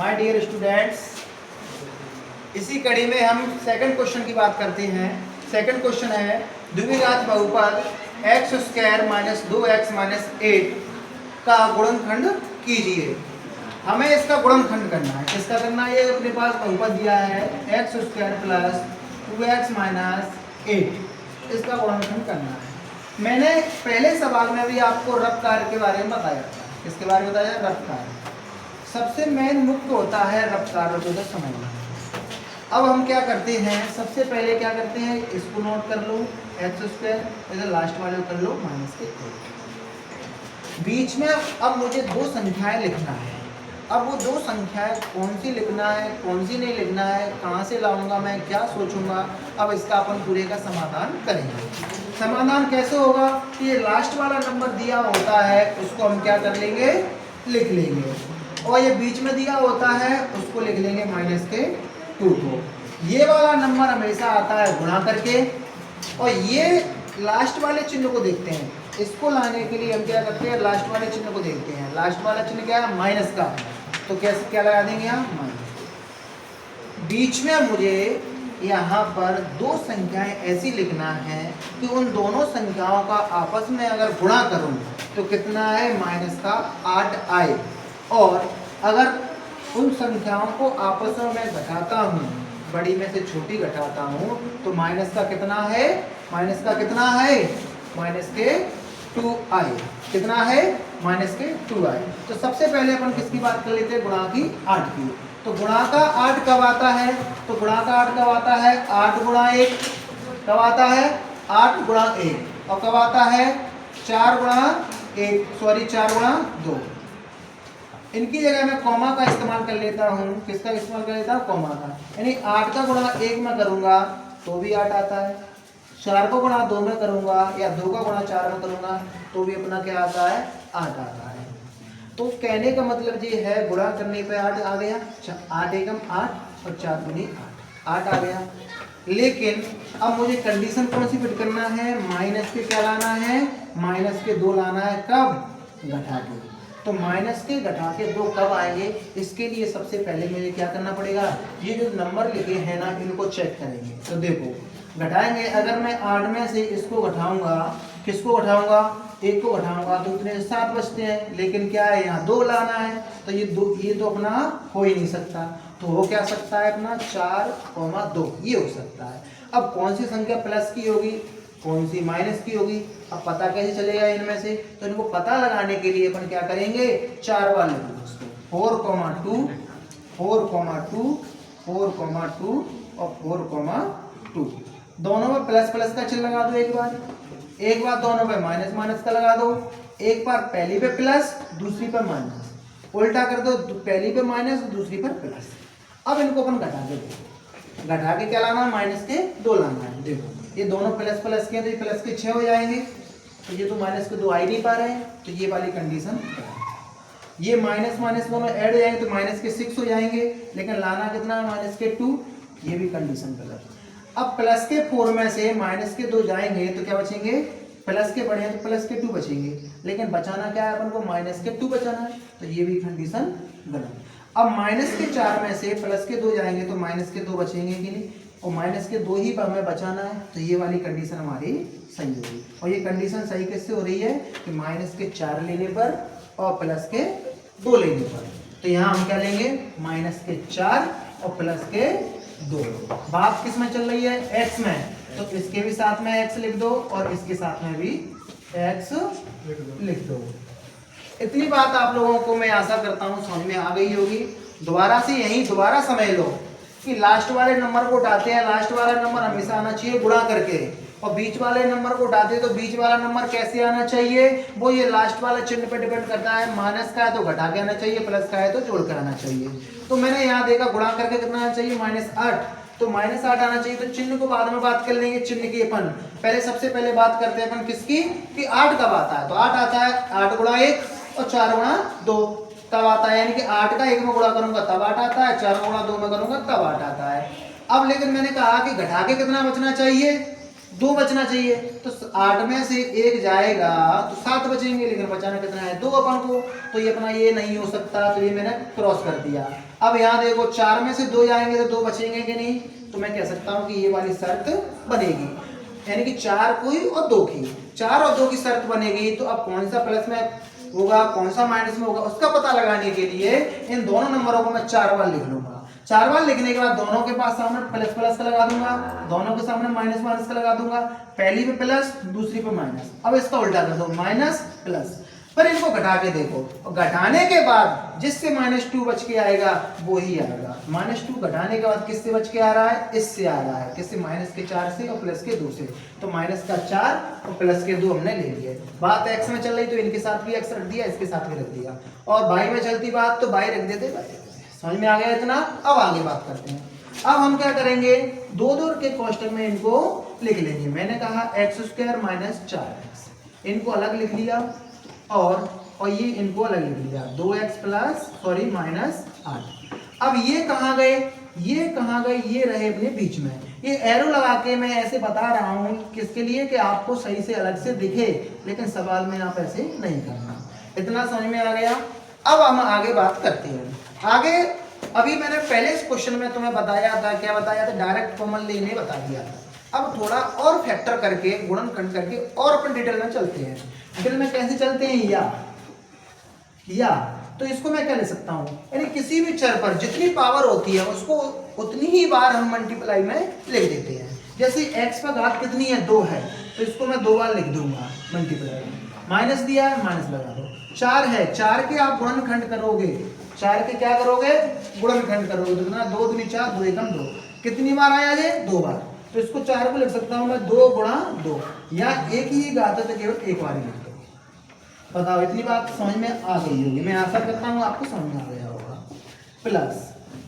My dear students, इसी कड़ी में हम सेकंड क्वेश्चन की बात करते हैं। सेकंड क्वेश्चन है द्विघात बहुपद x square minus 2x minus 8 का गुणनखंड कीजिए। हमें इसका गुणनखंड करना है। किसका करना है? ये अपने पास बहुपद दिया है x square plus 2x minus 8, इसका गुणनखंड करना है। मैंने पहले सवाल में भी आपको रफ कार्य के बारे में बताया था। किसके बारे में बताया? रफ कार्य। सबसे मेन मुख्य होता है रफ कार्य को समझना। अब हम क्या करते हैं, सबसे पहले क्या करते हैं, इसको नोट कर लो एक्स स्क्वायर, इधर लास्ट वाले कर लो माइनस के 8। बीच में अब मुझे दो संख्याएं लिखना है। अब वो दो संख्याएं कौन सी लिखना है, कौन सी नहीं लिखना है, कहाँ से लाऊंगा, मैं क्या सोचूंगा, अब इसका अपन पूरे का समाधान करेंगे। समाधान कैसे होगा कि ये लास्ट वाला नंबर दिया होता है उसको हम क्या कर लेंगे, लिख लेंगे, और ये बीच में दिया होता है उसको लिख लेंगे माइनस के 2 को। ये वाला नंबर हमेशा आता है गुणा करके, और ये लास्ट वाले चिन्ह को देखते हैं। इसको लाने के लिए हम क्या करते हैं, लास्ट वाले चिन्ह को देखते हैं। लास्ट वाला चिन्ह क्या है? माइनस का। तो कैसे क्या लगा देंगे यहाँ? माइनस। बीच में मुझे यहाँ पर दो संख्याएं ऐसी लिखना है कि उन दोनों संख्याओं का आपस में अगर गुणा करूं तो कितना है? माइनस का 8 आए। और अगर उन संख्याओं को आपस में मैं घटाता हूँ, बड़ी में से छोटी घटाता हूँ, तो माइनस का कितना है? माइनस का कितना है? माइनस के 2 आए। कितना है? माइनस के 2 आए। तो सबसे पहले अपन किसकी बात कर लेते हैं? गुणा की 8 की। तो गुणा का 8 कब आता है? तो गुणा का 8 कब आता है? 8 गुणा 1 कब आता है? 8 गुणा 1। और कब आता है? 4 गुणा 2। इनकी जगह मैं कॉमा का इस्तेमाल कर लेता हूँ। किसका इस्तेमाल कर लेता हूँ? कॉमा का। यानी 8 का गुणा 1 में करूंगा तो भी 8 आता है, 4 को गुणा 2 में करूंगा या 2 का गुणा 4 में करूंगा तो भी अपना क्या आता है? 8 आता है। तो कहने का मतलब ये है, गुणा करने पे 8 आ गया, 8 एकम 8 और 4 दूनी 8 आ गया। लेकिन अब मुझे कंडीशन कौन सी फिट करना है? माइनस के क्या लाना है? माइनस के 2 लाना है। कब? घटा के। तो माइनस के घटा के 2 कब आएंगे? इसके लिए सबसे पहले मुझे क्या करना पड़ेगा, ये जो नंबर लिखे हैं ना इनको चेक करेंगे। तो देखो घटाएंगे, अगर मैं 8 में से इसको घटाऊंगा, किसको घटाऊंगा? 1 को घटाऊंगा तो इतने 7 बचते हैं। लेकिन क्या है, यहाँ 2 लाना है, तो ये तो अपना हो ही नहीं सकता। तो हो क्या सकता है अपना? 4, 2 ये हो सकता है। अब कौन सी संख्या प्लस की होगी, कौन सी माइनस की होगी, अब पता कैसे चलेगा इनमें से? तो इनको पता लगाने के लिए अपन क्या करेंगे, 4 बार लिखो दोस्तों, 4,2 4,2 4,2 और 4,2। दोनों में प्लस प्लस का चिन्ह लगा दो एक बार दोनों पे माइनस माइनस का लगा दो। एक बार पहली पे प्लस दूसरी पे माइनस, उल्टा कर दो, पहली पे माइनस दूसरी पर प्लस। अब इनको अपन घटा के क्या लाना है? माइनस के 2 लाना है। देखो ये दोनों प्लस प्लस के हैं तो ये प्लस के 6 हो जाएंगे, तो ये तो माइनस के 2 आ ही नहीं पा रहे हैं, तो ये वाली कंडीशन। ये माइनस माइनस दोनों ऐड हो जाएंगे तो माइनस के 6 हो जाएंगे, लेकिन लाना कितना है? माइनस के 2, ये भी कंडीशन गलत। अब प्लस के 4 में से माइनस के 2 जाएंगे तो क्या बचेंगे? प्लस के बढ़े हैं तो प्लस के 2 बचेंगे, लेकिन बचाना क्या है अपन को? माइनस के 2 बचाना है, तो ये भी कंडीशन गलत। अब माइनस के 4 में से प्लस के 2 जाएंगे तो माइनस के 2 बचेंगे कि नहीं, और माइनस के 2 ही हमें बचाना है, तो ये वाली कंडीशन हमारी सही होगी। और ये कंडीशन सही कैसे हो रही है कि माइनस के 4 लेने पर और प्लस के 2 लेने पर। तो यहाँ हम क्या लेंगे? माइनस के 4 और प्लस के 2। बात किस में चल रही है? एक्स में, तो इसके भी साथ में एक्स लिख दो और इसके साथ में भी एक्स लिख दो। इतनी बात आप लोगों को मैं आशा करता हूँ समझ में आ गई होगी। दोबारा से यही दोबारा समझ लो कि लास्ट वाले नंबर को उठाते हैं, लास्ट वाला नंबर हमेशा आना चाहिए गुणा करके, और बीच वाले नंबर को उठाते हैं तो बीच वाला नंबर कैसे आना चाहिए? वो ये लास्ट वाला चिन्ह पे डिपेंड करता है। माइनस का है तो घटा के आना चाहिए, प्लस का है तो जोड़ कर आना चाहिए। तो मैंने यहाँ देखा गुणा करके कितना आना चाहिए? -8, तो -8 आना चाहिए। तो चिन्ह को बाद में बात कर लेंगे, चिन्ह की अपन पहले सबसे पहले बात करते हैं अपन किसकी, कि 8 कब आता है? तो 8 आता है 8 गुणा 1 और 4 गुणा 2 तब आता है, यानी कि 8 का 1 में गुणा करूंगा तब 8 आता है, 4 गुणा 2 में करूंगा तब 8 आता है। अब लेकिन मैंने कहा कि घटा के कितना बचना चाहिए? 2 बचना चाहिए, तो 8 में से 1 जाएगा तो 7 बचेंगे, लेकिन बचाना कितना है 2 अपन को, तो ये अपना ये नहीं हो सकता, तो ये मैंने क्रॉस कर दिया। अब यहाँ देखो 4 में से 2 जाएंगे तो 2 बचेंगे कि नहीं, तो मैं कह सकता हूँ कि ये वाली शर्त बनेगी, यानी कि 4 की और 2 की, 4 और 2 की शर्त बनेगी। तो अब कौन सा प्लस में होगा कौन सा माइनस में होगा उसका पता लगाने के लिए इन दोनों नंबरों को मैं 4 बार लिख लूंगा। 4 बार लिखने के बाद दोनों के पास सामने प्लस प्लस का लगा दूंगा, दोनों के सामने माइनस माइनस का लगा दूंगा, पहली पे प्लस दूसरी पे माइनस। अब इसका उल्टा कर दो, माइनस प्लस, पर इनको घटा के देखो, और घटाने के बाद जिससे -2 बच के आएगा वो ही आएगा। -2 घटाने के बाद किससे बच के आ रहा है, इससे आ रहा है, किससे, -4 से और प्लस के 2 से, तो -4 और प्लस के 2 हमने ले लिए। बात x में चल रही तो इनके साथ भी x रख दिया, इसके साथ भी रख दिया, और y में चलती बात तो y रख देते, समझ में आ गया इतना। अब आगे बात करते हैं। अब हम क्या करेंगे, 2 के कोष्टक में इनको लिख लेंगे। मैंने कहा x² - 4x, इनको अलग लिख लिया, और ये इनको अलग लिख लिया, 2x -8। अब ये कहाँ गए, ये कहाँ गए, ये रहे अपने बीच में। ये एरो लगा के मैं ऐसे बता रहा हूँ किसके लिए, कि आपको सही से अलग से दिखे, लेकिन सवाल में आप ऐसे नहीं करना। इतना समझ में आ गया। अब हम आगे बात करते हैं। आगे अभी मैंने पहले इस क्वेश्चन में तुम्हें बताया था, क्या बताया था, डायरेक्ट कॉमन लेने बता दिया था। अब थोड़ा और फैक्टर करके, गुणनखंड करके और अपन डिटेल में चलते हैं। डिटेल में कैसे चलते हैं, या तो इसको मैं क्या ले सकता हूं, यानी किसी भी चर पर जितनी पावर होती है उसको उतनी ही बार हम मल्टीप्लाई में लिख देते हैं। जैसे x पर घात कितनी है, 2 है, तो इसको मैं 2 बार लिख दूंगा मल्टीप्लाई में। माइनस दिया है, माइनस लगा दो। 4 है, 4 के आप गुणनखंड करोगे, 4 के क्या करोगे, गुणनखंड करोगे, तो कितना, 2 दूनी 4, 2 एकम 2, कितनी बार आया ये, 2 बार। तो इसको 4 को लिख सकता हूं मैं 2 × 2, या एक ही घात है तो केवल एक बार ही लिख दो। बताओ, इतनी बात समझ में आ गई होगी, मैं आशा करता हूँ आपको समझ में आ गया होगा। प्लस,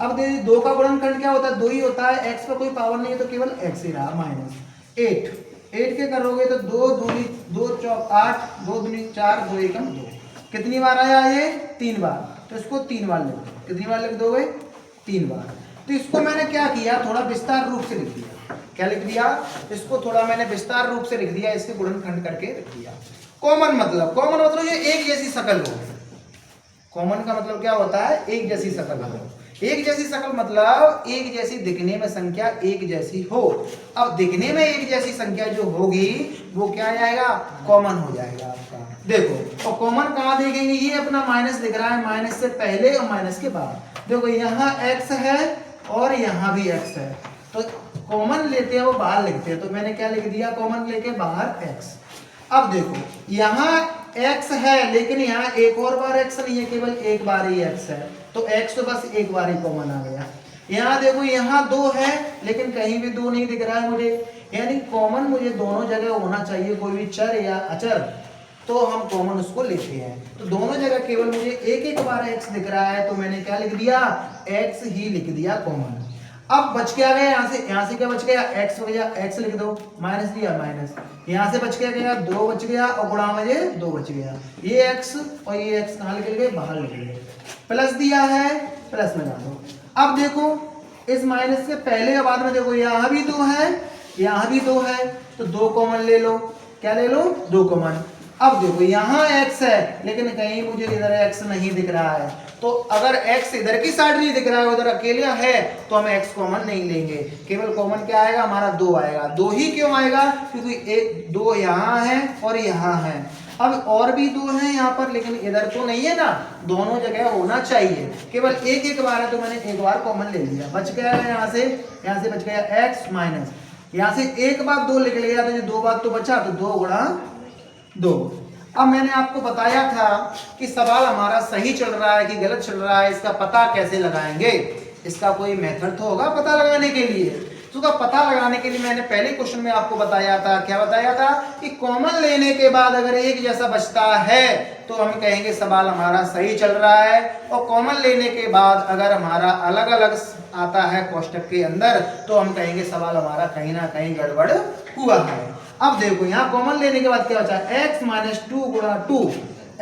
अब देखिए 2 का गुणनखंड क्या होता है, 2 ही होता है, x पर कोई पावर नहीं है तो केवल x ही रहा, -8 के करोगे तो 2 दूनी 2 चौक 8, 2 दूनी 4, 2 एकम 2, कितनी बार आया ये, 3 बार, तो इसको 3 बार लिख दो। कितनी बार लिख दोगे, 3 बार। तो इसको मैंने क्या किया, थोड़ा विस्तार रूप से लिख दिया। क्या लिख दिया, इसको थोड़ा मैंने विस्तार रूप से लिख दिया, इसके गुणनखंड करके लिख दिया। कॉमन मतलब ये एक जैसी शकल हो। कॉमन का मतलब क्या होता है, एक जैसी शकल हो। एक जैसी शकल मतलब एक जैसी दिखने में संख्या एक जैसी हो। अब दिखने में एक जैसी संख्या जो होगी वो क्या आएगा, कॉमन हो जाएगा आपका। देखो, और कॉमन कहाँ देखेंगे, ये अपना माइनस दिख रहा है, माइनस से पहले और माइनस के बाद। देखो यहाँ x है और यहाँ भी x है, तो कॉमन लेते हैं वो बाहर लिखते हैं, तो मैंने क्या लिख दिया, कॉमन लेके बाहर x। अब देखो यहाँ x है, लेकिन यहाँ एक और बार x नहीं है, केवल एक बार ही x है, तो x तो बस एक बार ही कॉमन आ गया। यहाँ देखो यहाँ 2 है, लेकिन कहीं भी 2 नहीं दिख रहा है मुझे, यानी कॉमन मुझे दोनों जगह होना चाहिए, कोई भी चर या अचर, तो हम कॉमन उसको लेते हैं। तो दोनों जगह केवल मुझे एक बार x दिख रहा है, तो मैंने क्या लिख दिया, x ही लिख दिया कॉमन। अब बच क्या गया, यहाँ से क्या बच गया, x हो गया, x लिख दो, माइनस दिया माइनस, यहाँ से बच क्या गया, 2 बच गया, और गुणा में 2 बच गया, ये x और ये x कहाँ निकल गए, बाहर निकल गए। प्लस दिया है, प्लस लगा दो। अब देखो इस माइनस से पहले या बाद में देखो, यहाँ भी 2 है, यहाँ भी 2 है, तो 2 कॉमन ले लो। क्या ले लो, 2 कॉमन। अब देखो यहाँ x है, लेकिन कहीं मुझे इधर x नहीं दिख रहा है, तो अगर x इधर की साइड नहीं दिख रहा है, उधर अकेले है, तो हम x कॉमन नहीं लेंगे, केवल कॉमन क्या आएगा हमारा, 2 आएगा। 2 ही क्यों आएगा, क्योंकि 2 यहाँ है और यहाँ है। अब और भी 2 हैं यहाँ पर, लेकिन इधर तो नहीं है ना, दोनों जगह होना चाहिए, केवल एक बार है, तो मैंने एक बार कॉमन ले लिया। बच गया यहाँ से बच गया x माइनस, यहाँ से एक बार 2 निकल गया, तो ये 2 बार तो बचा, तो 2 × 2। अब मैंने आपको बताया था कि सवाल हमारा सही चल रहा है कि गलत चल रहा है, इसका पता कैसे लगाएंगे। इसका कोई मेथड तो होगा पता लगाने के लिए। तो उसका पता लगाने के लिए मैंने पहले क्वेश्चन में आपको बताया था, क्या बताया था, कि कॉमन लेने के बाद अगर एक जैसा बचता है तो हम कहेंगे सवाल हमारा सही चल रहा है, और कॉमन लेने के बाद अगर हमारा अलग अलग आता है कोष्टक के अंदर, तो हम कहेंगे सवाल हमारा कहीं ना कहीं गड़बड़ हुआ है। अब देखो यहाँ कॉमन लेने के बाद क्या बचा, x - 2 × 2,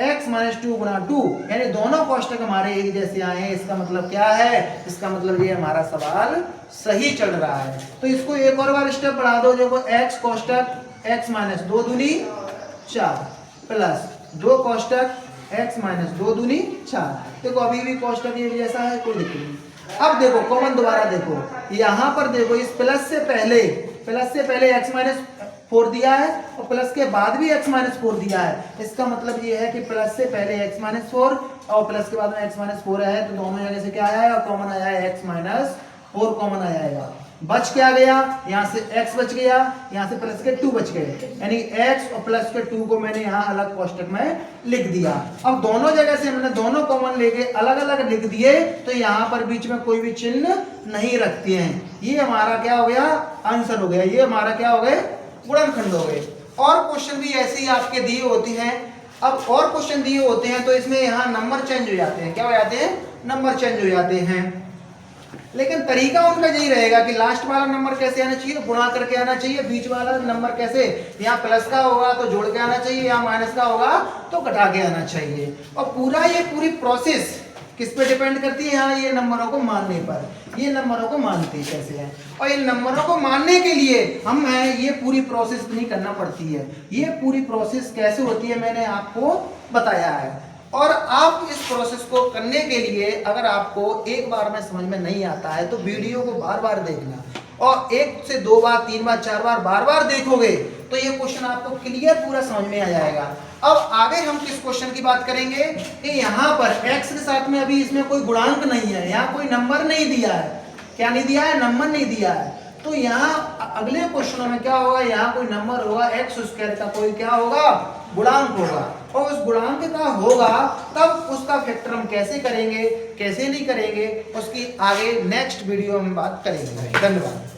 x माइनस 2 गुणा 2, यानी दोनों कोष्टक हमारे एक जैसे आए हैं। इसका मतलब क्या है? इसका मतलब ये हमारा सवाल सही चल रहा है। तो इसको एक और बार स्टेप बढ़ा दो। देखो x कोष्टक x माइनस 2 दूनी 4 प्लस 2 कोष्टक x माइनस 2 दूनी 4। देखो अभी भी कोष्टक एक जैसा है, कोई दिक्कत नहीं। अब देखो कॉमन दोबारा देखो, यहाँ पर देखो इस प्लस से पहले x माइनस 4 दिया है और प्लस के बाद भी x माइनस 4 दिया है। इसका मतलब ये है कि प्लस से पहले x माइनस 4 और प्लस के बाद में x माइनस 4 है, तो दोनों जगह से क्या आया है? कॉमन आया है, x माइनस 4 कॉमन आया। बच क्या गया? यहाँ से x बच गया, यहाँ से प्लस के 2 बच गए, यानी x और प्लस के 2 को मैंने यहाँ अलग कोष्टक में लिख दिया। अब दोनों जगह से मैंने दोनों कॉमन लेके अलग अलग लिख दिए, तो यहाँ पर बीच में कोई भी चिन्ह नहीं रखते हैं। ये हमारा क्या हो गया? आंसर हो गया। ये हमारा क्या हो गए? गुणनखंड हो गए। और क्वेश्चन भी ऐसे ही आपके दिए होते हैं। अब और क्वेश्चन दिए होते हैं तो इसमें यहाँ नंबर चेंज हो जाते हैं। क्या हो जाते हैं? नंबर चेंज हो जाते हैं। लेकिन तरीका उनका यही रहेगा कि लास्ट वाला नंबर कैसे आना चाहिए? गुणा करके आना चाहिए। बीच वाला नंबर कैसे? यहाँ प्लस का होगा तो जोड़ के आना चाहिए, यहाँ माइनस का होगा तो घटा के आना चाहिए। और पूरी प्रोसेस किस पे डिपेंड करती है? यहाँ ये नंबरों को मानने पर। ये नंबरों को मानते कैसे हैं, और इन नंबरों को मानने के लिए हमें ये पूरी प्रोसेस नहीं करना पड़ती है। ये पूरी प्रोसेस कैसे होती है मैंने आपको बताया है। और आप इस प्रोसेस को करने के लिए अगर आपको एक बार में समझ में नहीं आता है तो वीडियो को बार बार देखना, और 1 से 2 बार 3 बार 4 बार बार बार देखोगे तो ये क्वेश्चन आपको क्लियर पूरा समझ में आ जाएगा। अब आगे हम किस क्वेश्चन की बात करेंगे कि यहाँ पर x के साथ में अभी इसमें कोई गुणांक नहीं है, यहाँ कोई नंबर नहीं दिया है। क्या नहीं दिया है? नंबर नहीं दिया है। तो यहाँ अगले क्वेश्चनों में क्या होगा? यहाँ कोई नंबर होगा, एक्स स्क्वायर का कोई क्या होगा? गुणांक होगा। और उस गुणांक का होगा तब उसका फैक्टर हम कैसे करेंगे, कैसे नहीं करेंगे, उसकी आगे नेक्स्ट वीडियो में बात करेंगे। धन्यवाद।